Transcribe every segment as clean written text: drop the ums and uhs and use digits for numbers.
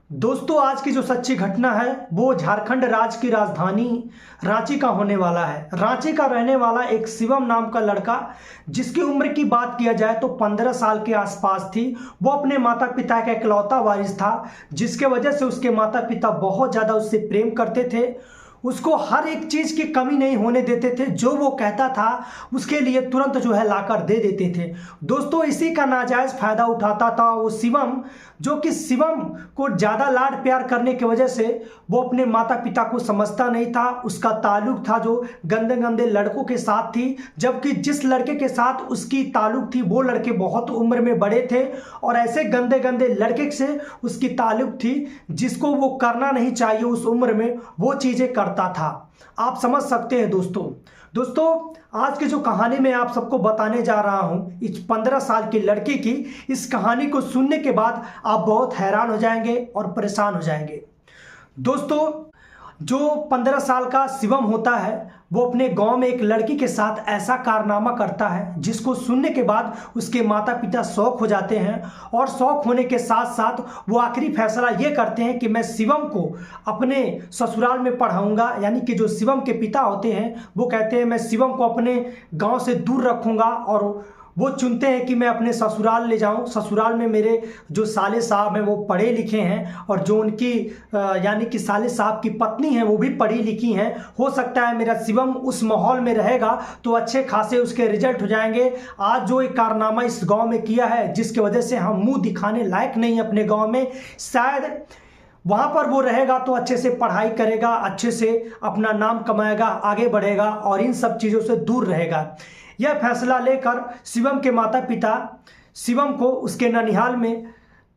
दोस्तों, आज की जो सच्ची घटना है वो झारखंड राज्य की राजधानी रांची का होने वाला है। रांची का रहने वाला एक शिवम नाम का लड़का, जिसकी उम्र की बात किया जाए तो 15 साल के आसपास थी। वो अपने माता पिता का इकलौता वारिस था, जिसके वजह से उसके माता पिता बहुत ज़्यादा उससे प्रेम करते थे। उसको हर एक चीज़ की कमी नहीं होने देते थे। जो वो कहता था उसके लिए तुरंत जो है लाकर दे देते थे। दोस्तों, इसी का नाजायज़ फ़ायदा उठाता था वो शिवम, जो कि शिवम को ज़्यादा लाड प्यार करने की वजह से वो अपने माता पिता को समझता नहीं था। उसका ताल्लुक था जो गंदे गंदे लड़कों के साथ थी, जबकि जिस लड़के के साथ उसकी ताल्लुक थी वो लड़के बहुत उम्र में बड़े थे और ऐसे गंदे गंदे लड़के से उसकी ताल्लुक थी जिसको वो करना नहीं चाहिए उस उम्र में, वो चीज़ें करता था। आप समझ सकते हैं दोस्तों, आज की जो कहानी मैं आप सबको बताने जा रहा हूं, इस 15 साल के लड़के की, इस कहानी को सुनने के बाद आप बहुत हैरान हो जाएंगे और परेशान हो जाएंगे। दोस्तों, जो 15 साल का शिवम होता है वो अपने गांव में एक लड़की के साथ ऐसा कारनामा करता है जिसको सुनने के बाद उसके माता पिता शौक हो जाते हैं। और शौक होने के साथ साथ वो आखिरी फैसला ये करते हैं कि मैं शिवम को अपने ससुराल में पढ़ाऊंगा। यानी कि जो शिवम के पिता होते हैं वो कहते हैं मैं शिवम को अपने गांव से दूर रखूंगा, और वो चुनते हैं कि मैं अपने ससुराल ले जाऊं। ससुराल में मेरे जो साले साहब हैं वो पढ़े लिखे हैं, और जो उनकी यानी कि साले साहब की पत्नी है वो भी पढ़ी लिखी हैं। हो सकता है मेरा शिवम उस माहौल में रहेगा तो अच्छे खासे उसके रिजल्ट हो जाएंगे। आज जो एक कारनामा इस गांव में किया है जिसकी वजह से हम मुंह दिखाने लायक नहीं अपने गाँव में, शायद वहाँ पर वो रहेगा तो अच्छे से पढ़ाई करेगा, अच्छे से अपना नाम कमाएगा, आगे बढ़ेगा और इन सब चीज़ों से दूर रहेगा। यह फैसला लेकर शिवम के माता पिता शिवम को उसके ननिहाल में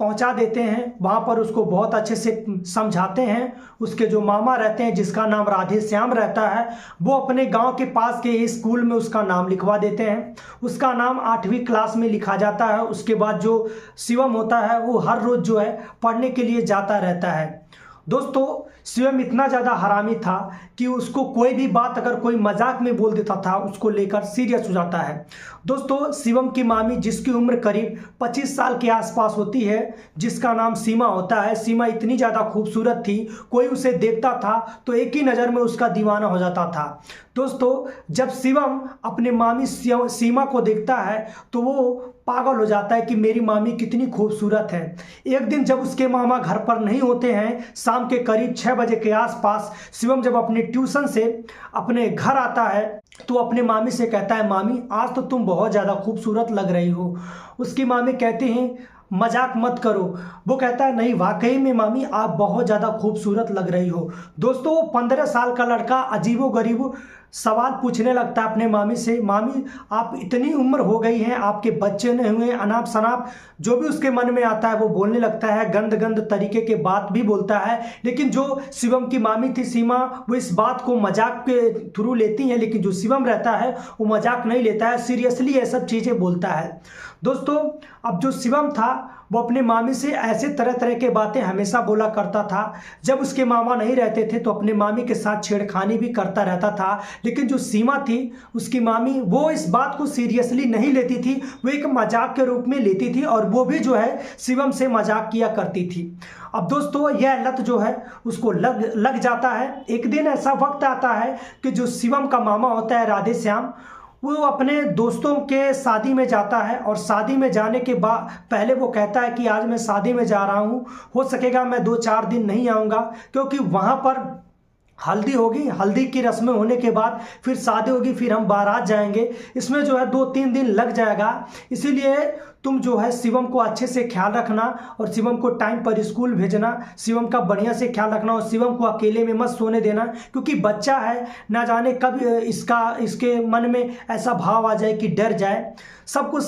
पहुंचा देते हैं। वहाँ पर उसको बहुत अच्छे से समझाते हैं। उसके जो मामा रहते हैं जिसका नाम राधे श्याम रहता है, वो अपने गांव के पास के स्कूल में उसका नाम लिखवा देते हैं। उसका नाम 8वीं क्लास में लिखा जाता है। उसके बाद जो शिवम होता है वो हर रोज़ जो है पढ़ने के लिए जाता रहता है। दोस्तों, शिवम इतना ज़्यादा हरामी था कि उसको कोई भी बात अगर कोई मजाक में बोल देता था उसको लेकर सीरियस हो जाता है। दोस्तों, शिवम की मामी, जिसकी उम्र करीब 25 साल के आसपास होती है, जिसका नाम सीमा होता है, सीमा इतनी ज़्यादा खूबसूरत थी, कोई उसे देखता था तो एक ही नज़र में उसका दीवाना हो जाता था। दोस्तों, जब शिवम अपने मामी सीमा को देखता है तो वो पागल हो जाता है कि मेरी मामी कितनी खूबसूरत है। एक दिन जब उसके मामा घर पर नहीं होते हैं, शाम के करीब 6 बजे के आसपास, शिवम जब अपने ट्यूशन से अपने घर आता है तो अपने मामी से कहता है, मामी आज तो तुम बहुत ज़्यादा खूबसूरत लग रही हो। उसकी मामी कहती हैं, मजाक मत करो। वो कहता है, नहीं वाकई में मामी आप बहुत ज़्यादा खूबसूरत लग रही हो। दोस्तों, वो 15 साल का लड़का अजीबोगरीब सवाल पूछने लगता है अपने मामी से, मामी आप इतनी उम्र हो गई है, आपके बच्चे नहीं हुए, अनाप शनाप जो भी उसके मन में आता है वो बोलने लगता है। गंद गंद तरीके के बात भी बोलता है। लेकिन जो शिवम की मामी थी सीमा, वो इस बात को मजाक के थ्रू लेती हैं, लेकिन जो शिवम रहता है वो मजाक नहीं लेता है, सीरियसली ये सब चीज़ें बोलता है। दोस्तों, अब जो शिवम था वो अपने मामी से ऐसे तरह तरह के बातें हमेशा बोला करता था। जब उसके मामा नहीं रहते थे तो अपने मामी के साथ छेड़खानी भी करता रहता था। लेकिन जो सीमा थी उसकी मामी, वो इस बात को सीरियसली नहीं लेती थी, वो एक मजाक के रूप में लेती थी और वो भी जो है शिवम से मजाक किया करती थी। अब दोस्तों, यह लत जो है उसको लग जाता है। एक दिन ऐसा वक्त आता है कि जो शिवम का मामा होता है राधे श्याम, वो अपने दोस्तों के शादी में जाता है, और शादी में जाने के बाद पहले वो कहता है कि आज मैं शादी में जा रहा हूँ, हो सकेगा मैं 2-4 दिन नहीं आऊँगा, क्योंकि वहाँ पर हल्दी होगी, हल्दी की रस्में होने के बाद फिर शादी होगी, फिर हम बारात जाएंगे, इसमें जो है 2-3 दिन लग जाएगा। इसीलिए तुम जो है शिवम को अच्छे से ख्याल रखना और शिवम को टाइम पर स्कूल भेजना, शिवम का बढ़िया से ख्याल रखना और शिवम को अकेले में मत सोने देना, क्योंकि बच्चा है, ना जाने कब इसके मन में ऐसा भाव आ जाए कि डर जाए। सब कुछ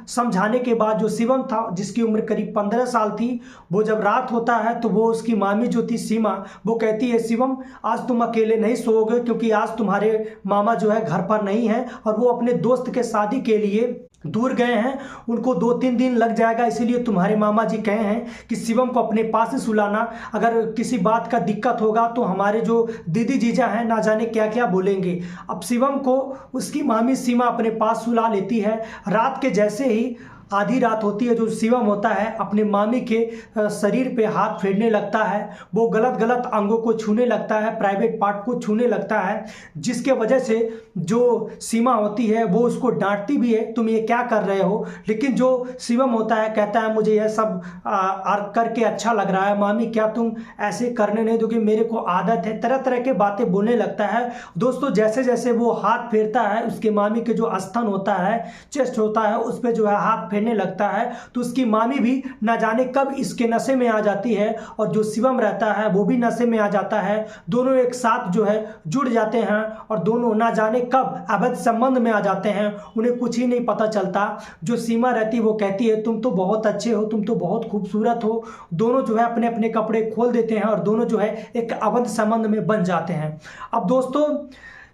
समझाने के बाद जो शिवम था, जिसकी उम्र करीब 15 साल थी, वो जब रात होता है तो वो उसकी मामी जो थी सीमा, वो कहती है, शिवम आज तुम अकेले नहीं सोओगे, क्योंकि आज तुम्हारे मामा जो है घर पर नहीं है और वो अपने दोस्त के शादी के लिए दूर गए हैं, उनको 2-3 दिन लग जाएगा। इसीलिए तुम्हारे मामा जी कहे हैं कि शिवम को अपने पास ही सुलाना, अगर किसी बात का दिक्कत होगा तो हमारे जो दीदी जीजा हैं ना जाने क्या क्या बोलेंगे। अब शिवम को उसकी मामी सीमा अपने पास सुला लेती है। रात के जैसे ही आधी रात होती है, जो शिवम होता है अपने मामी के शरीर पे हाथ फेरने लगता है। वो गलत गलत अंगों को छूने लगता है, प्राइवेट पार्ट को छूने लगता है, जिसके वजह से जो सीमा होती है वो उसको डांटती भी है, तुम ये क्या कर रहे हो। लेकिन जो शिवम होता है कहता है मुझे यह सब करके अच्छा लग रहा है, मामी क्या तुम ऐसे करने नहीं दोगे, मेरे को आदत है। तरह तरह के बातें बोलने लगता है। दोस्तों जैसे जैसे वो हाथ फेरता है, उसके मामी के जो स्तन होता है, चेस्ट होता है, उस पर जो है हाथ फेरने लगता है, तो उसकी मामी भी ना जाने कब इसके नशे में आ जाती है, और जो शिवम रहता है वो भी नशे में आ जाता है। दोनों एक साथ जो है जुड़ जाते हैं और दोनों ना जाने कब अवैध संबंध में आ जाते हैं, उन्हें कुछ ही नहीं पता चलता। जो सीमा रहती है वो कहती है तुम तो बहुत अच्छे हो, तुम तो बहुत खूबसूरत हो। दोनों जो है अपने अपने कपड़े खोल देते हैं और दोनों जो है एक अवैध संबंध में बन जाते हैं। अब दोस्तों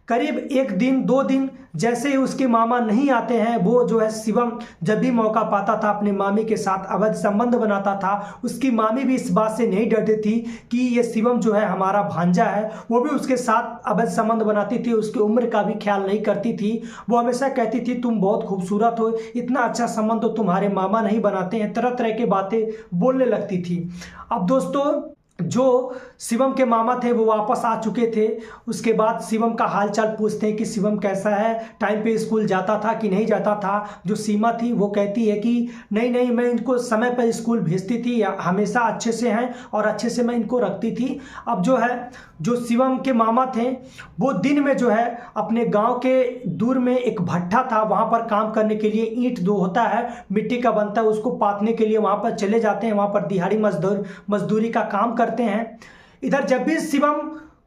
करीब 1 दिन 2 दिन जैसे ही उसके मामा नहीं आते हैं, वो जो है शिवम जब भी मौका पाता था अपने मामी के साथ अवैध संबंध बनाता था। उसकी मामी भी इस बात से नहीं डरती थी कि ये शिवम जो है हमारा भांजा है, वो भी उसके साथ अवैध संबंध बनाती थी, उसकी उम्र का भी ख्याल नहीं करती थी। वो हमेशा कहती थी तुम बहुत खूबसूरत हो, इतना अच्छा संबंध तो तुम्हारे मामा नहीं बनाते हैं, तरह तरह की बातें बोलने लगती थी। अब दोस्तों जो शिवम के मामा थे वो वापस आ चुके थे। उसके बाद शिवम का हालचाल पूछते हैं कि शिवम कैसा है, टाइम पे स्कूल जाता था कि नहीं जाता था। जो सीमा थी वो कहती है कि नहीं नहीं, मैं इनको समय पर स्कूल भेजती थी, हमेशा अच्छे से हैं और अच्छे से मैं इनको रखती थी। अब जो है जो शिवम के मामा थे वो दिन में जो है अपने गांव के दूर में एक भट्ठा था, वहां पर काम करने के लिए, ईंट जो होता है मिट्टी का बनता है, उसको पाथने के लिए वहां पर चले जाते हैं। वहां पर दिहाड़ी मजदूरी का काम करते हैं। इधर जब भी शिवम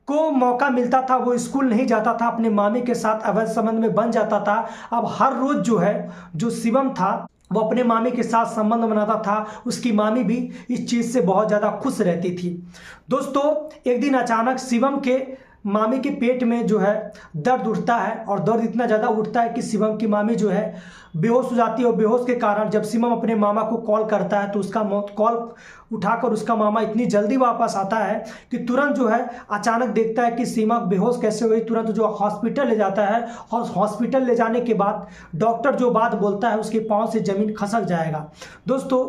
को मौका मिलता था वो स्कूल नहीं जाता था, अपने मामी के साथ अवैध संबंध में बन जाता था। अब हर रोज जो है जो शिवम था वो अपने मामी के साथ संबंध बनाता था। उसकी मामी भी इस चीज़ से बहुत ज़्यादा खुश रहती थी। दोस्तों एक दिन अचानक शिवम के मामी के पेट में जो है दर्द उठता है, और दर्द इतना ज़्यादा उठता है कि शिवम की मामी जो है बेहोश हो जाती है। और बेहोश के कारण जब शिवम अपने मामा को कॉल करता है तो उसका कॉल उठाकर उसका मामा इतनी जल्दी वापस आता है कि तुरंत जो है अचानक देखता है कि सीमा बेहोश कैसे हुई। तुरंत जो हॉस्पिटल ले जाता है, और हॉस्पिटल ले जाने के बाद डॉक्टर जो बात बोलता है उसके पाँव से ज़मीन खसक जाएगा। दोस्तों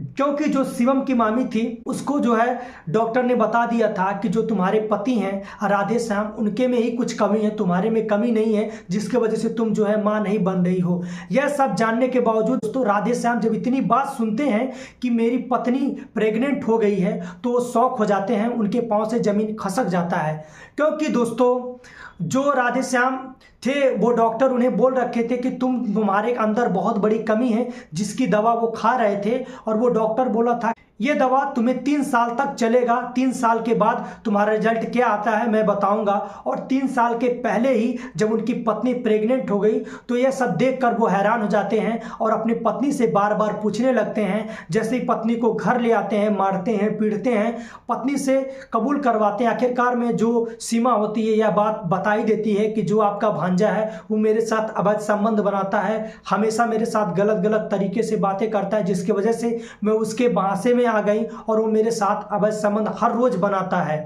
क्योंकि जो शिवम की मामी थी उसको जो है डॉक्टर ने बता दिया था कि जो तुम्हारे पति हैं राधे श्याम, उनके में ही कुछ कमी है, तुम्हारे में कमी नहीं है, जिसके वजह से तुम जो है माँ नहीं बन रही हो। यह सब जानने के बावजूद दोस्तों राधे श्याम जब इतनी बात सुनते हैं कि मेरी पत्नी प्रेग्नेंट हो गई है तो वो शॉक हो जाते हैं, उनके पांव से जमीन खसक जाता है। क्योंकि दोस्तों जो राधे श्याम थे वो डॉक्टर उन्हें बोल रखे थे कि तुम्हारे अंदर बहुत बड़ी कमी है, जिसकी दवा वो खा रहे थे। और वो डॉक्टर बोला था ये दवा तुम्हें 3 साल तक चलेगा, 3 साल के बाद तुम्हारा रिजल्ट क्या आता है मैं बताऊंगा। और 3 साल के पहले ही जब उनकी पत्नी प्रेग्नेंट हो गई तो यह सब देखकर वो हैरान हो जाते हैं और अपनी पत्नी से बार बार पूछने लगते हैं। जैसे ही पत्नी को घर ले आते हैं, मारते हैं, पीटते हैं, पत्नी से कबूल करवाते हैं। आखिरकार में जो सीमा होती है यह बात बता ही देती है कि जो आपका भांजा है वो मेरे साथ अवैध संबंध बनाता है, हमेशा मेरे साथ गलत गलत तरीके से बातें करता है, जिसकी वजह से मैं उसके बहासे में आ गई और वो मेरे साथ अवैध संबंध हर रोज बनाता है।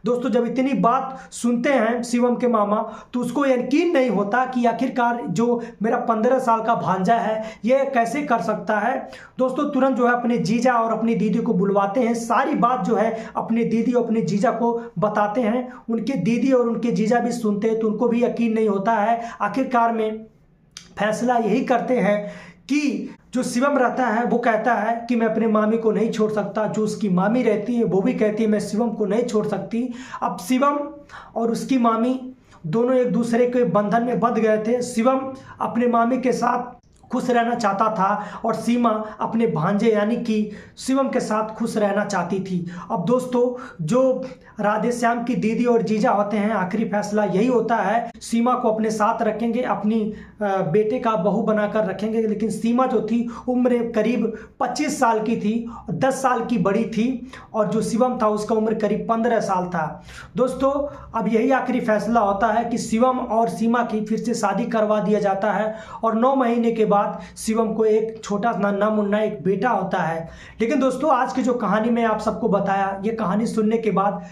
दोस्तों जब इतनी बात सुनते हैं शिवम के मामा तो उसको यकीन नहीं होता कि आखिरकार जो मेरा 15 साल का भांजा है ये कैसे कर सकता है। दोस्तों तुरंत जो है अपने जीजा और अपनी दीदी को बुलवाते हैं, सारी बात जो है अपनी दीदी और अपने जीजा को बताते हैं। उनके दीदी और उनके जीजा भी सुनते हैं तो उनको भी यकीन नहीं होता है। आखिरकार में फैसला यही करते हैं कि जो शिवम रहता है वो कहता है कि मैं अपने मामी को नहीं छोड़ सकता। जो उसकी मामी रहती है वो भी कहती है मैं शिवम को नहीं छोड़ सकती। अब शिवम और उसकी मामी दोनों एक दूसरे के बंधन में बंध गए थे। शिवम अपने मामी के साथ खुश रहना चाहता था और सीमा अपने भांजे यानी कि शिवम के साथ खुश रहना चाहती थी। अब दोस्तों जो राधे श्याम की दीदी और जीजा होते हैं आखिरी फैसला यही होता है, सीमा को अपने साथ रखेंगे, अपनी बेटे का बहू बनाकर रखेंगे। लेकिन सीमा जो थी उम्र करीब 25 साल की थी, 10 साल की बड़ी थी, और जो शिवम था उसका उम्र करीब 15 साल था। दोस्तों अब यही आखिरी फैसला होता है कि शिवम और सीमा की फिर से शादी करवा दिया जाता है और 9 महीने के बाद शिवम को एक छोटा नन्हा मुन्ना एक बेटा होता है। लेकिन दोस्तों आज की जो कहानी मैं आप सबको बताया, ये कहानी सुनने के बाद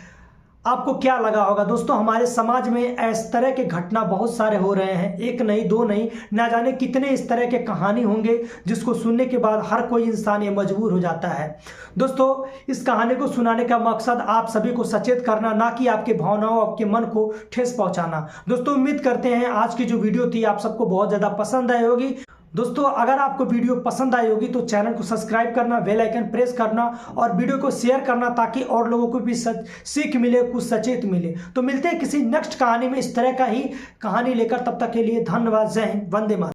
आपको क्या लगा होगा दोस्तों? हमारे समाज में इस तरह के घटना बहुत सारे हो रहे हैं, एक नहीं दो नहीं, ना जाने कितने इस तरह के कहानी होंगे जिसको सुनने के बाद हर कोई इंसान ये मजबूर हो जाता है। दोस्तों, इस कहानी को सुनाने का मकसद आप सभी को सचेत करना, ना कि आपके भावनाओं, आपके मन को ठेस पहुंचाना। दोस्तों, उम्मीद करते हैं आज की जो वीडियो थी आप सबको बहुत ज़्यादा पसंद आई होगी। दोस्तों, अगर आपको वीडियो पसंद आई होगी तो चैनल को सब्सक्राइब करना, बेल आइकन प्रेस करना और वीडियो को शेयर करना, ताकि और लोगों को भी सीख मिले, कुछ सचेत मिले। तो मिलते हैं किसी नेक्स्ट कहानी में इस तरह का ही कहानी लेकर। तब तक के लिए धन्यवाद। जय हिंद, वंदे मातरम।